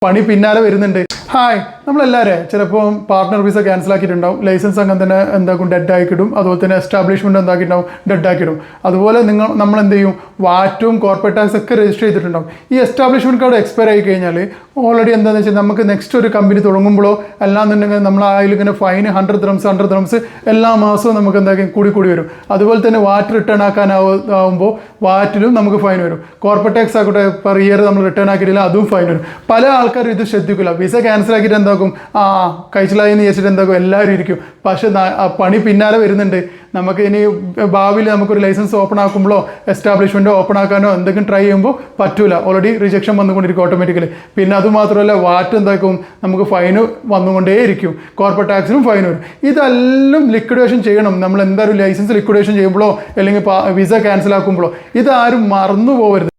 പണി പിന്നാലെ വരുന്നുണ്ട്. ഹായ്, നമ്മളെല്ലാവരും ചിലപ്പോൾ പാർട്ട്ണർ വിസ ക്യാൻസൽ ആക്കിയിട്ടുണ്ടാവും, ലൈസൻസ് അങ്ങനെ തന്നെ എന്താക്കും ഡെഡ് ആക്കിയിടും, അതുപോലെ തന്നെ എസ്റ്റാബ്ലിഷ്മെൻറ്റ് എന്താക്കിയിട്ടുണ്ടാവും ഡെഡ് ആക്കിയിടും. അതുപോലെ നമ്മൾ എന്ത് ചെയ്യും, വാറ്റും കോർപ്പറേറ്റ് ടാക്സ് ഒക്കെ രജിസ്റ്റർ ചെയ്തിട്ടുണ്ടാവും. ഈ എസ്റ്റാബ്ലിഷ്മെൻറ്റ് കാർഡ് എക്സ്പയർ ആയി കഴിഞ്ഞാൽ ഓൾറെഡി എന്താണെന്ന് വെച്ചാൽ നമുക്ക് നെക്സ്റ്റ് ഒരു കമ്പനി തുടങ്ങുമ്പോഴോ അല്ലാന്നുണ്ടെങ്കിൽ നമ്മൾ അതിലിങ്ങനെ ഫൈൻ 100 dirhams എല്ലാ മാസവും നമുക്ക് എന്താക്കും കൂടി വരും. അതുപോലെ തന്നെ വാറ്റ് റിട്ടേൺ ആക്കാനാവുമ്പോൾ വാറ്റിലും നമുക്ക് ഫൈൻ വരും. കോർപ്പറേറ്റ് ടാക്സ് ആക്കട്ടെ പെർ ഇയർ നമ്മൾ റിട്ടേൺ ആക്കിയിട്ടില്ല, അതും ഫൈൻ വരും. പല ആൾക്കാരും ഇത് ശ്രദ്ധിക്കില്ല. വിസ ക്യാൻസൽ ആക്കിയിട്ട് എന്താക്കും, കഴിച്ചിലായി എന്ന് ചോദിച്ചിട്ട് എന്താക്കും എല്ലാവരും ഇരിക്കും. പക്ഷെ പണി പിന്നാലെ വരുന്നുണ്ട്. നമുക്ക് ഇനി ഭാവിയിൽ നമുക്കൊരു ലൈസൻസ് ഓപ്പൺ ആക്കുമ്പോഴോ എസ്റ്റാബ്ലിഷ്മെൻറ്റോ ഓപ്പൺ ആക്കാനോ എന്തെങ്കിലും ട്രൈ ചെയ്യുമ്പോൾ പറ്റൂല, ഓൾറെഡി റിജക്ഷൻ വന്നുകൊണ്ടിരിക്കും ഓട്ടോമാറ്റിക്കലി. പിന്നെ അതുമാത്രമല്ല വാറ്റ് എന്താക്കും നമുക്ക് ഫൈന് വന്നുകൊണ്ടേയിരിക്കും, കോർപ്പറേറ്റ് ടാക്സിനും ഫൈൻ വരും. ഇതെല്ലാം ലിക്വിഡേഷൻ ചെയ്യണം. നമ്മൾ എന്തായാലും ലൈസൻസ് ലിക്വിഡേഷൻ ചെയ്യുമ്പോഴോ അല്ലെങ്കിൽ വിസ ക്യാൻസൽ ആക്കുമ്പോഴോ ഇതാരും മറന്നു പോകരുത്.